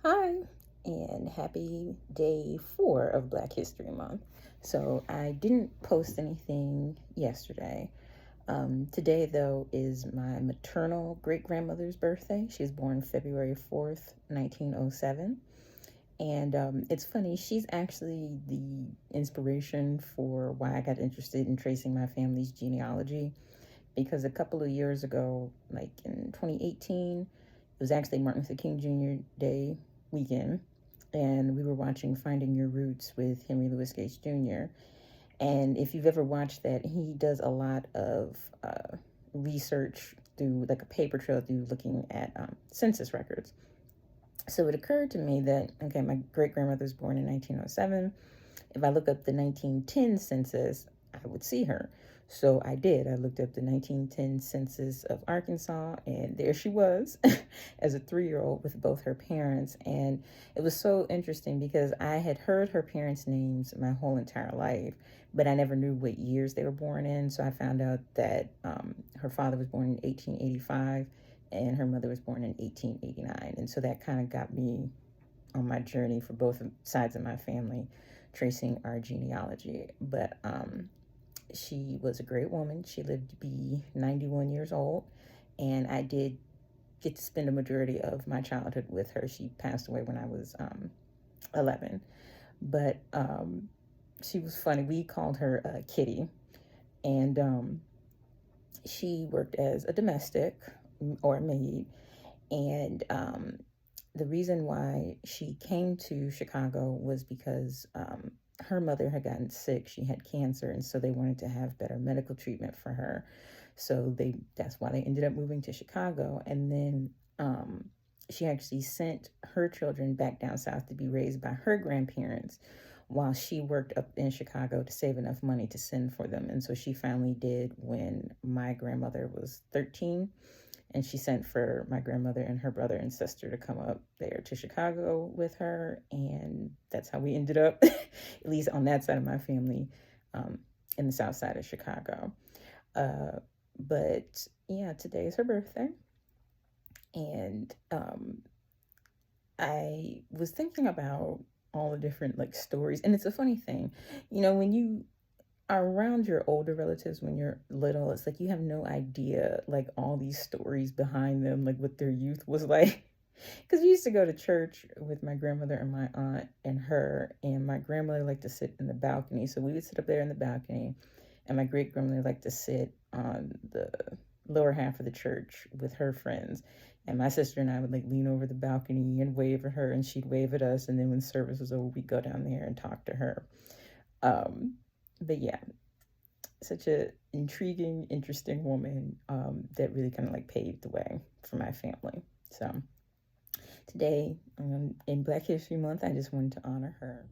Hi, and happy day 4 of Black History Month. So, I didn't post anything yesterday. Today, though, is my maternal great grandmother's birthday. She was born February 4th, 1907. And it's funny, she's actually the inspiration for why I got interested in tracing my family's genealogy. Because a couple of years ago, like in 2018, it was actually Martin Luther King Jr. Day weekend, and we were watching Finding Your Roots with Henry Louis Gates Jr. And if you've ever watched that, he does a lot of research through like a paper trail through looking at census records. So it occurred to me that, okay, my great grandmother was born in 1907. If I look up the 1910 census, I would see her. So I did. I looked up the 1910 census of Arkansas, and there she was as a 3-year-old with both her parents. And it was so interesting because I had heard her parents' names my whole entire life, but I never knew what years they were born in. So I found out that her father was born in 1885 and her mother was born in 1889. And so that kind of got me on my journey for both sides of my family, tracing our genealogy. But she was a great woman. She lived to be 91 years old, and I did get to spend a majority of my childhood with her. She passed away when I was 11. But she was funny. We called her Kitty, and she worked as a domestic or a maid. And the reason why she came to Chicago was because her mother had gotten sick. She had cancer, and so they wanted to have better medical treatment for her. So that's why they ended up moving to Chicago. And then she actually sent her children back down south to be raised by her grandparents while she worked up in Chicago to save enough money to send for them. And so she finally did when my grandmother was 13, and she sent for my grandmother and her brother and sister to come up there to Chicago with her. And that's how we ended up, at least on that side of my family, in the south side of Chicago. But yeah, today is her birthday. And I was thinking about all the different like stories. And it's a funny thing, when you are around your older relatives when you're little, it's like you have no idea like all these stories behind them, like what their youth was like. Because we used to go to church with my grandmother and my aunt and her, and my grandmother liked to sit in the balcony, so we would sit up there in the balcony, and my great grandmother liked to sit on the lower half of the church with her friends. And my sister and I would like lean over the balcony and wave at her, and she'd wave at us. And then when service was over, we'd go down there and talk to her. But yeah, such a intriguing, interesting woman that really kind of like paved the way for my family. So today, in Black History Month, I just wanted to honor her.